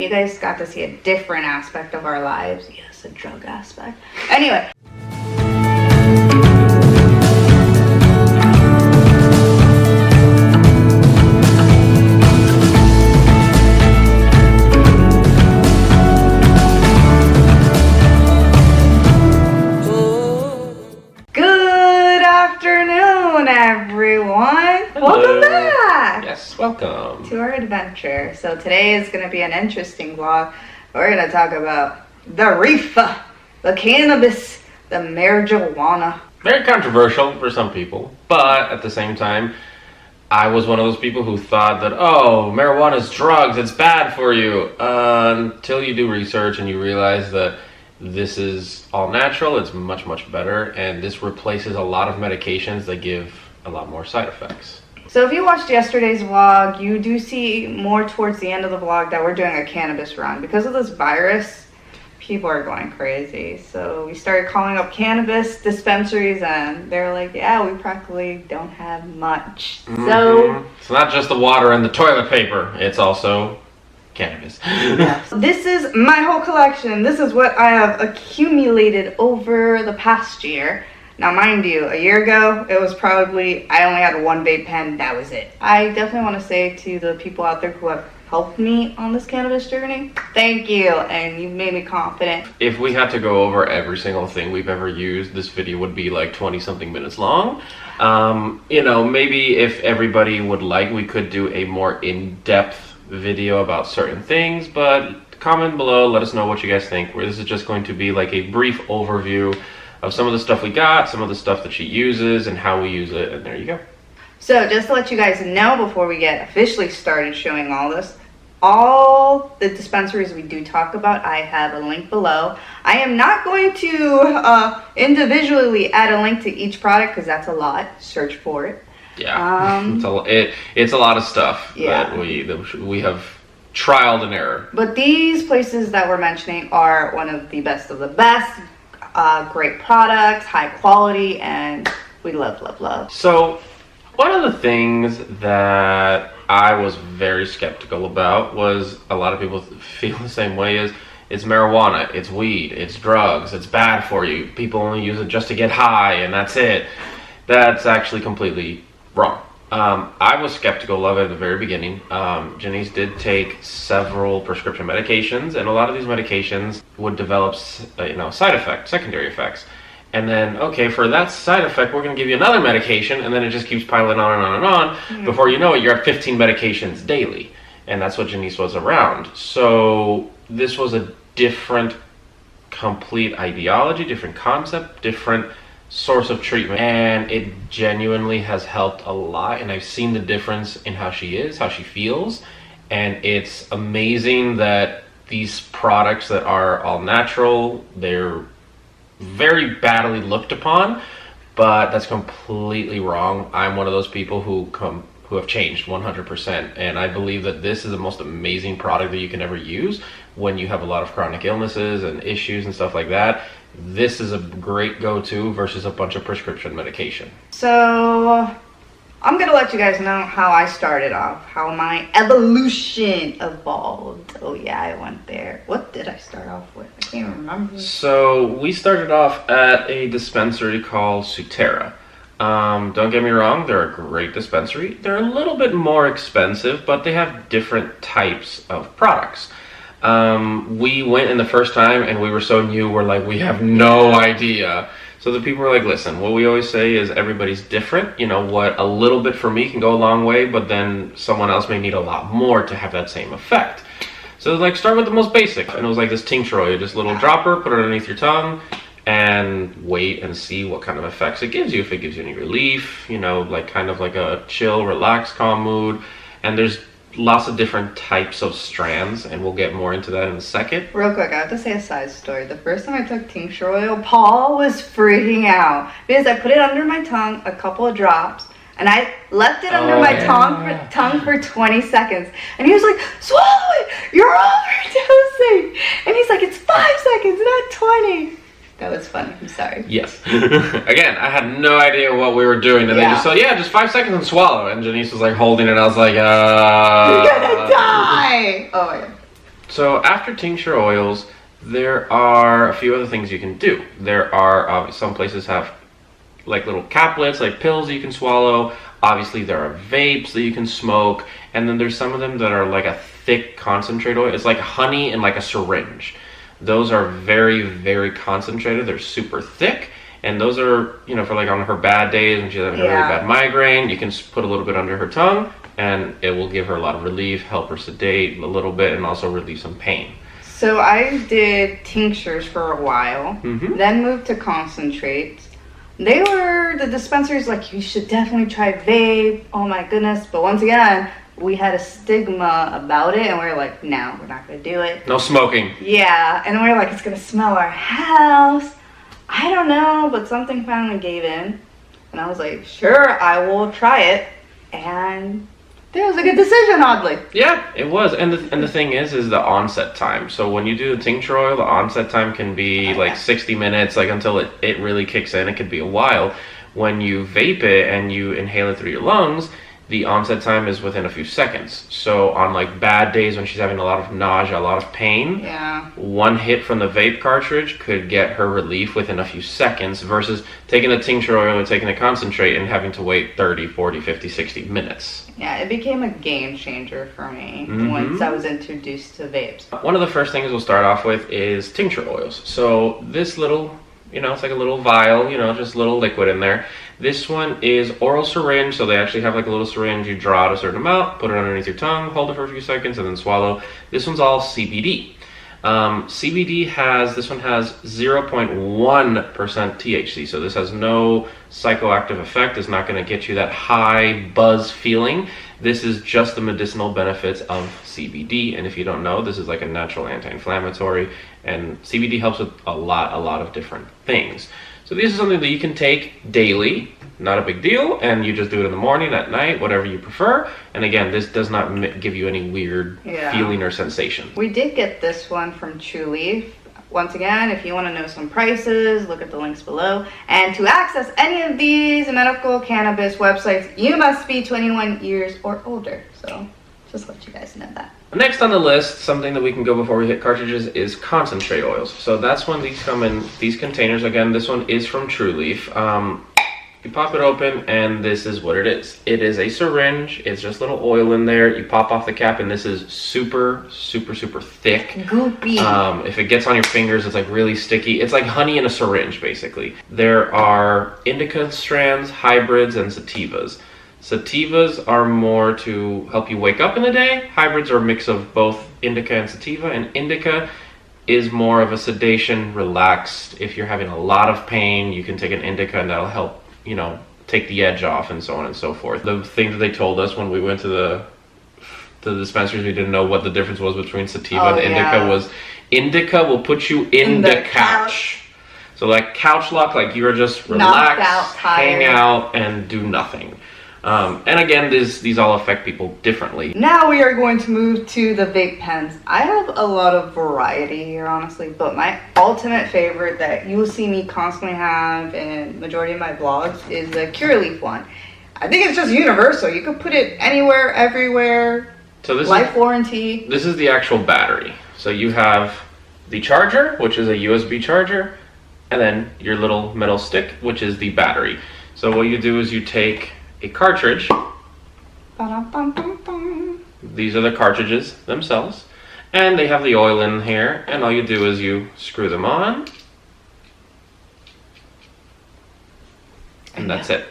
You guys got to see a different aspect of our lives. Yes, a drug aspect. Anyway. Good afternoon, everyone. Hello. Welcome back. Yes, welcome to our adventure. So today is going to be an interesting vlog. We're going to talk about the reefer, the cannabis, the marijuana. Very controversial for some people, but at the same time, I was one of those people who thought that, oh, marijuana is drugs, it's bad for you, until you do research and you realize that this is all natural, it's much, much better, and this replaces a lot of medications that give a lot more side effects. So if you watched yesterday's vlog, you do see more towards the end of the vlog that we're doing a cannabis run. Because of this virus, people are going crazy. So we started calling up cannabis dispensaries and they're like, yeah, we practically don't have much. So it's not just the water and the toilet paper, it's also cannabis. Yes. This is my whole collection. This is what I have accumulated over the past year. Now, mind you, a year ago, it was probably, I only had one vape pen, that was it. I definitely want to say to the people out there who have helped me on this cannabis journey, thank you, and you've made me confident. If we had to go over every single thing we've ever used, this video would be like 20-something minutes long. You know, maybe if everybody would like, we could do a more in-depth video about certain things, but comment below, let us know what you guys think. This is just going to be like a brief overview of some of the stuff we got, some of the stuff that she uses, and how we use it, and there you go. So just to let you guys know before we get officially started showing all this, all the dispensaries we do talk about, I have a link below. I am not going to individually add a link to each product because that's a lot. Search for it. Yeah, it's a lot of stuff that we have trialed and error. But these places that we're mentioning are one of the best of the best. Great products, high quality, and we love. So one of the things that I was very skeptical about was a lot of people feel the same way as it's marijuana, it's weed, it's drugs, it's bad for you. People only use it just to get high and that's it. That's actually completely wrong. I was skeptical of it at the very beginning. Janice did take several prescription medications, and a lot of these medications would develop, side effects, secondary effects. And then, okay, for that side effect, we're going to give you another medication, and then it just keeps piling on and on and on. Mm-hmm. Before you know it, you're at 15 medications daily, and that's what Janice was around. So this was a different, complete ideology, different concept, different source of treatment, and it genuinely has helped a lot, and I've seen the difference in how she is, how she feels, and it's amazing that these products that are all natural, they're very badly looked upon, but that's completely wrong. I'm one of those people who have changed 100%, and I believe that this is the most amazing product that you can ever use when you have a lot of chronic illnesses and issues and stuff like that. This is a great go-to versus a bunch of prescription medication. So I'm going to let you guys know how I started off, how my evolution evolved. Oh yeah, I went there. What did I start off with? I can't remember. So we started off at a dispensary called Sutera. Don't get me wrong, they're a great dispensary. They're a little bit more expensive, but they have different types of products. We went in the first time and we were so new, we're like, we have no idea. So the people were like, listen, what we always say is everybody's different. You know, what a little bit for me can go a long way, but then someone else may need a lot more to have that same effect. So like, start with the most basic. And it was like this tincture oil, just a little dropper, put it underneath your tongue, and wait and see what kind of effects it gives you. If it gives you any relief, like kind of like a chill, relaxed, calm mood. And there's lots of different types of strands, and we'll get more into that in a second. Real quick, I have to say a side story. The first time I took tincture oil, Paul was freaking out because I put it under my tongue, a couple of drops, and I left it under my tongue for 20 seconds. And he was like, swallow it, you're overdosing. And he's like, it's 5 seconds, not 20. That was funny. I'm sorry. Yes. Again, I had no idea what we were doing. And they just said, just 5 seconds and swallow. And Janice was like holding it. And I was like, you're gonna die. Oh my God. So after tincture oils, there are a few other things you can do. There are some places have like little caplets, like pills that you can swallow. Obviously, there are vapes that you can smoke, and then there's some of them that are like a thick concentrate oil. It's like honey in like a syringe. Those are very, very concentrated. They're super thick, and those are, you know, for like on her bad days when she's having a really bad migraine, you can put a little bit under her tongue, and it will give her a lot of relief, help her sedate a little bit, and also relieve some pain. So I did tinctures for a while, then moved to concentrates. The dispensaries like, you should definitely try vape. Oh my goodness. But once again, we had a stigma about it, and we were like, no, we're not going to do it. No smoking. Yeah, and we were like, it's going to smell our house. I don't know, but something finally gave in. And I was like, sure, I will try it. And it was a good decision, oddly. Yeah, it was. And the thing is the onset time. So when you do the tincture oil, the onset time can be like 60 minutes, like until it really kicks in. It could be a while. When you vape it and you inhale it through your lungs, the onset time is within a few seconds. So on like bad days when she's having a lot of nausea, a lot of pain, one hit from the vape cartridge could get her relief within a few seconds versus taking the tincture oil or taking the concentrate and having to wait 30, 40, 50, 60 minutes. Yeah, it became a game changer for me once I was introduced to vapes. One of the first things we'll start off with is tincture oils. So this little, you know, it's like a little vial, you know, just a little liquid in there. This one is oral syringe, so they actually have like a little syringe. You draw out a certain amount, put it underneath your tongue, hold it for a few seconds, and then swallow. This one's all CBD. This one has 0.1% THC, so this has no psychoactive effect. It's not going to get you that high buzz feeling. This is just the medicinal benefits of CBD, and if you don't know, this is like a natural anti-inflammatory, and CBD helps with a lot of different things. So this is something that you can take daily, not a big deal, and you just do it in the morning, at night, whatever you prefer. And again, this does not give you any weird feeling or sensation. We did get this one from True Leaf. Once again, if you want to know some prices, look at the links below. And to access any of these medical cannabis websites, you must be 21 years or older. So just let you guys know that. Next on the list, something that we can go before we hit cartridges, is concentrate oils. So that's when these come in these containers. Again, this one is from True Leaf. You pop it open, and this is what it is. It is a syringe. It's just little oil in there. You pop off the cap, and this is super thick. Goopy. If it gets on your fingers, it's like really sticky. It's like honey in a syringe, basically. There are indica strands, hybrids, and sativas. Sativas are more to help you wake up in the day. Hybrids are a mix of both indica and sativa, and indica is more of a sedation, relaxed. If you're having a lot of pain, you can take an indica, and that'll help, you know, take the edge off, and so on and so forth. The thing that they told us when we went to the dispensaries, we didn't know what the difference was between sativa and indica was indica will put you in the couch. So like couch lock, like you're just relax, hang out, and do nothing. And again, these all affect people differently. Now we are going to move to the vape pens. I have a lot of variety here, honestly, but my ultimate favorite that you will see me constantly have in majority of my blogs is the Curaleaf one. I think it's just universal. You can put it anywhere, everywhere. So this life warranty. This is the actual battery. So you have the charger, which is a USB charger, and then your little metal stick, which is the battery. So what you do is you take a cartridge. These are the cartridges themselves, and they have the oil in here, and all you do is you screw them on, and that's it.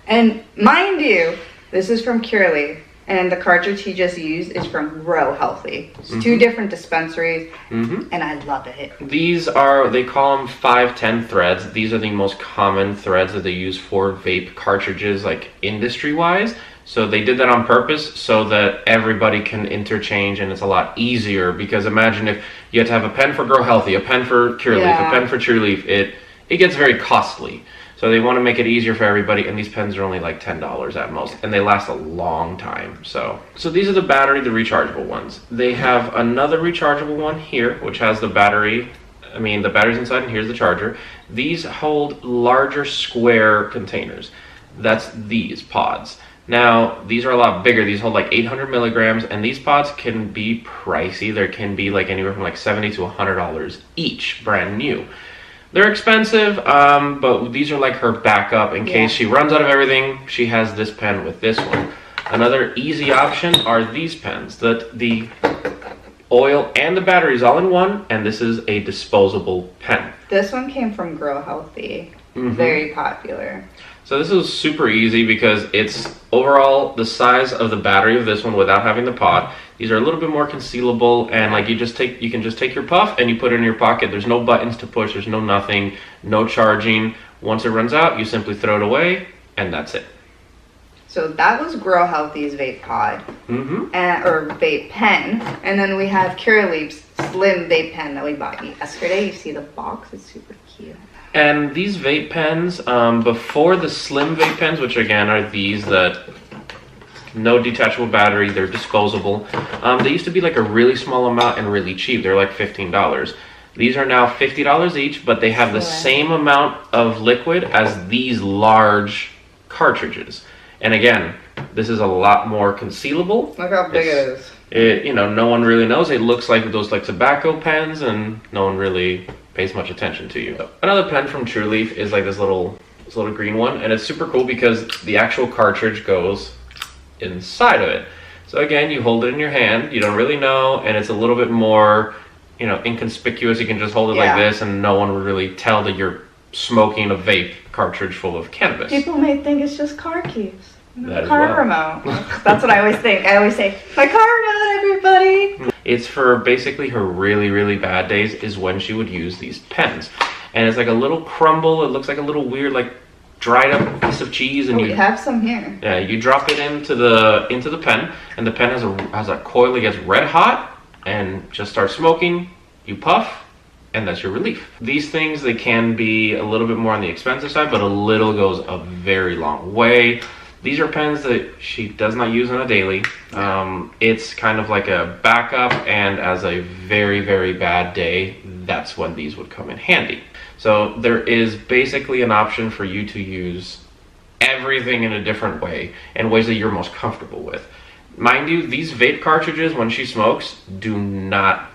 And mind you, this is from Curaleaf, and the cartridge he just used is from Grow Healthy. It's two different dispensaries, and I love it. These are, they call them 510 threads. These are the most common threads that they use for vape cartridges, like industry-wise. So they did that on purpose so that everybody can interchange, and it's a lot easier, because imagine if you had to have a pen for Grow Healthy, a pen for Curaleaf, a pen for True Leaf, it gets very costly. So they want to make it easier for everybody, and these pens are only like $10 at most, and they last a long time. So these are the battery, the rechargeable ones. They have another rechargeable one here, which has the battery. I mean, the battery's inside, and here's the charger. These hold larger square containers. That's these pods. Now, these are a lot bigger. These hold like 800 milligrams, and these pods can be pricey. There can be like anywhere from like $70 to $100 each, brand new. They're expensive, but these are like her backup in case she runs out of everything. She has this pen with this one. Another easy option are these pens. The oil and the battery is all in one, and this is a disposable pen. This one came from Grow Healthy. Very popular. So this is super easy because it's overall the size of the battery of this one without having the pod. These are a little bit more concealable, and like you can just take your puff and you put it in your pocket. There's no buttons to push, there's no nothing, no charging. Once it runs out, you simply throw it away, and that's it. So that was Grow Healthy's vape pod, or vape pen, and then we have Curaleaf's slim vape pen that we bought yesterday. You see the box; it's super cute. And these vape pens, before the slim vape pens, which again are these that no detachable battery, they're disposable. They used to be like a really small amount and really cheap. They're like $15. These are now $50 each, but they have the same amount of liquid as these large cartridges. And again, this is a lot more concealable. Look how big it is. No one really knows. It looks like those like tobacco pens, and no one really pays much attention to you. Another pen from True Leaf is like this little green one, and it's super cool because the actual cartridge goes inside of it. So again, you hold it in your hand, you don't really know, and it's a little bit more, inconspicuous. You can just hold it like this, and no one would really tell that you're smoking a vape cartridge full of cannabis. People may think it's just car keys. Car remote. That's what I always think. I always say, my car remote, everybody. It's for basically her really, really bad days is when she would use these pens. And it's like a little crumble. It looks like a little weird, like dried up piece of cheese. And we have some here. Yeah, you drop it into the pen, and the pen has a coil that gets red hot and just starts smoking. You puff, and that's your relief. These things, they can be a little bit more on the expensive side, but a little goes a very long way. These are pens that she does not use on a daily. It's kind of like a backup, and as a very, very bad day, that's when these would come in handy. So there is basically an option for you to use everything in a different way, and ways that you're most comfortable with. Mind you, these vape cartridges, when she smokes, do not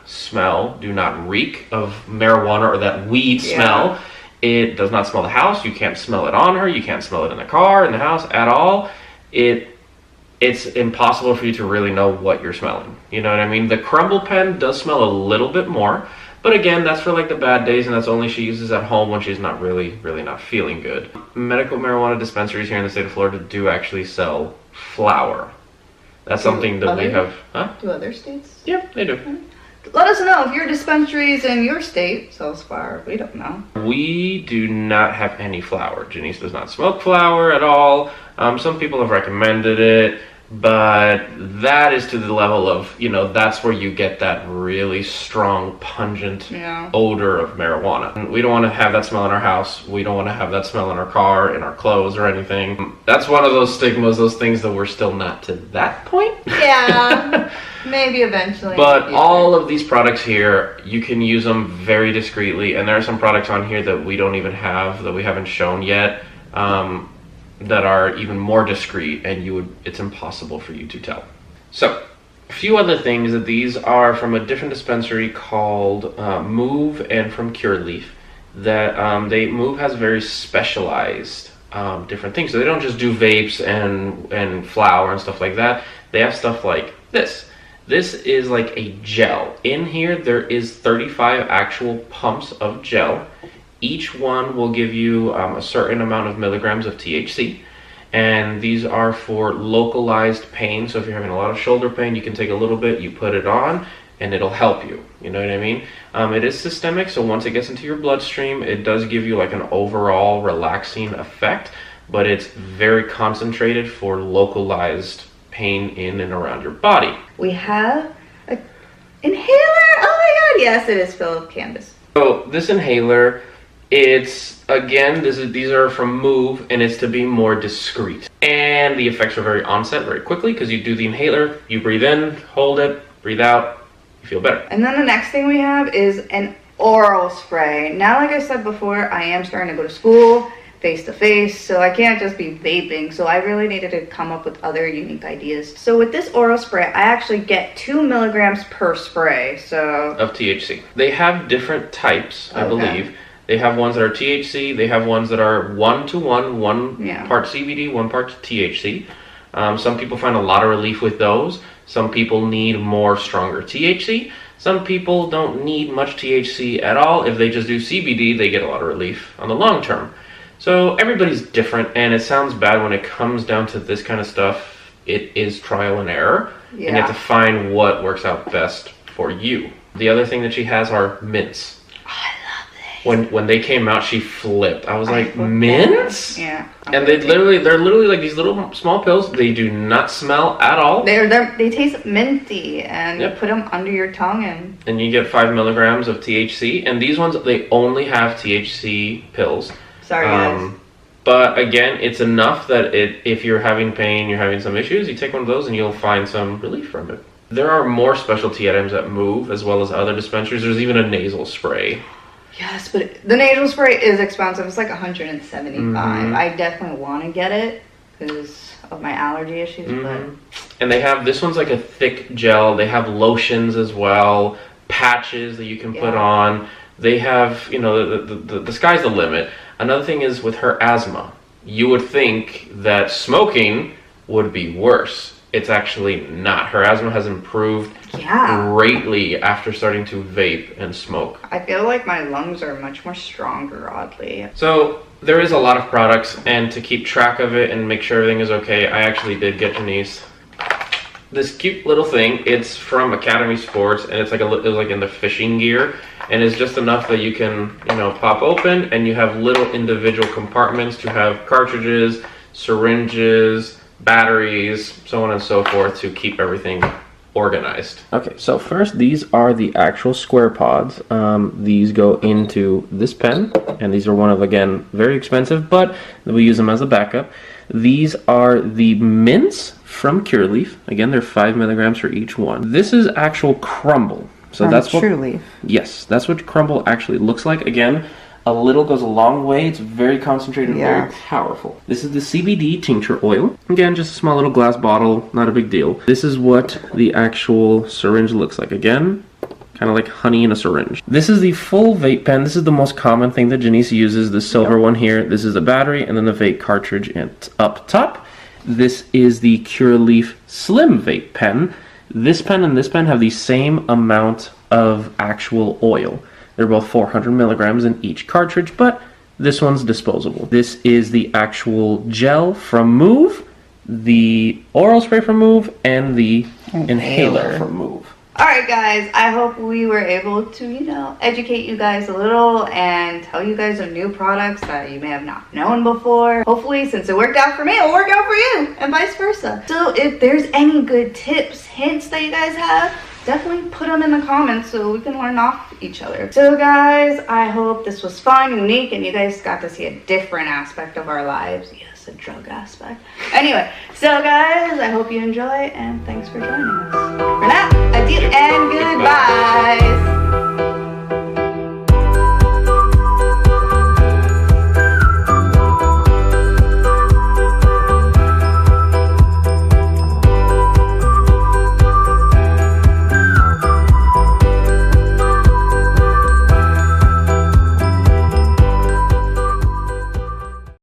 reek of marijuana or that weed smell. It does not smell the house. You can't smell it on her. You can't smell it in the car, in the house at all. It's impossible for you to really know what you're smelling. You know what I mean? The crumble pen does smell a little bit more, but again, that's for like the bad days, and that's only she uses at home when she's not really not feeling good. Medical marijuana dispensaries here in the state of Florida do actually sell flower. That's something that we have. Huh? Do other states? Yeah, they do. Let us know if your dispensaries in your state sells flower. We don't know. We do not have any flower. Janice does not smoke flower at all. Some people have recommended it, but that is to the level of, that's where you get that really strong, pungent odor of marijuana. And we don't want to have that smell in our house. We don't want to have that smell in our car, in our clothes, or anything. That's one of those stigmas, those things that we're still not to that point. Yeah. Maybe eventually. But all of these products here, you can use them very discreetly, and there are some products on here that we don't even have, that we haven't shown yet, that are even more discreet, and it's impossible for you to tell. So, a few other things. That these are from a different dispensary called Move, and from Curaleaf. That Move has very specialized different things. So they don't just do vapes and flour and stuff like that. They have stuff like this. This is like a gel. In here, there is 35 actual pumps of gel. Each one will give you a certain amount of milligrams of THC. And these are for localized pain. So if you're having a lot of shoulder pain, you can take a little bit, you put it on, and it'll help you. You know what I mean? It is systemic, so once it gets into your bloodstream, it does give you like an overall relaxing effect, but it's very concentrated for localized pain in and around your body. We have an inhaler. Oh my god, yes, it is filled with cannabis. So this inhaler, these are from Move, and it's to be more discreet. And the effects are very onset, very quickly, because you do the inhaler, you breathe in, hold it, breathe out, you feel better. And then the next thing we have is an oral spray. Now, like I said before, I am starting to go to school. face to face, so I can't just be vaping. So I really needed to come up with other unique ideas. So with this oral spray, I actually get 2 milligrams per spray. So of THC. They have different types, I believe. They have ones that are THC. They have ones that are 1-to-1, one part CBD, 1 part THC. Some people find a lot of relief with those. Some people need more stronger THC. Some people don't need much THC at all. If they just do CBD, they get a lot of relief on the long term. So everybody's different, and it sounds bad when it comes down to this kind of stuff. It is trial and error, and you have to find what works out best for you. The other thing that she has are mints. When they came out, she flipped. I was like, mints? Yeah. And they're literally like these little small pills. They do not smell at all. They taste minty, and you put them under your tongue, and you get 5 milligrams of THC. And these ones, they only have THC pills. Sorry, guys. But again, it's enough that if you're having pain, you're having some issues, you take one of those and you'll find some relief from it. There are more specialty items at Move, as well as other dispensaries. There's even a nasal spray. Yes, but the nasal spray is expensive. It's like $175. I definitely want to get it because of my allergy issues. But and they have, this one's like a thick gel. They have lotions as well, patches that you can put on. They have, you know, the sky's the limit. Another thing is with her asthma. You would think that smoking would be worse. It's actually not. Her asthma has improved greatly after starting to vape and smoke. I feel like my lungs are much more stronger, oddly. So there is a lot of products, and to keep track of it and make sure everything is okay, I actually did get Janice this cute little thing. It's from Academy Sports, and it's like it's like in the fishing gear, and it's just enough that you can, you know, pop open, and you have little individual compartments to have cartridges, syringes, batteries, so on and so forth, to keep everything organized. Okay, so first, these are the actual square pods. These go into this pen, and these are one of, again, very expensive, but we use them as a backup. These are the mints from Cureleaf. Again, they're 5 milligrams for each one. This is actual crumble. So that's what Trueleaf. Yes, that's what crumble actually looks like. Again, a little goes a long way. It's very concentrated, very powerful. This is the CBD tincture oil. Again, just a small little glass bottle, not a big deal. This is what the actual syringe looks like. Again, kind of like honey in a syringe. This is the full vape pen. This is the most common thing that Janice uses, the silver one here. This is the battery, and then the vape cartridge up top. This is the Cureleaf Slim Vape Pen. This pen and this pen have the same amount of actual oil. They're both 400 milligrams in each cartridge, but this one's disposable. This is the actual gel from Move, the oral spray from Move, and the inhaler from Move. Alright guys, I hope we were able to, you know, educate you guys a little and tell you guys of new products that you may have not known before. Hopefully, since it worked out for me, it'll work out for you, and vice versa. So if there's any good tips, hints that you guys have, definitely put them in the comments so we can learn off each other. So guys, I hope this was fun, unique, and you guys got to see a different aspect of our lives. Yes, a drug aspect. Anyway, so guys, I hope you enjoy, and thanks for joining us. For now, adieu and goodbyes.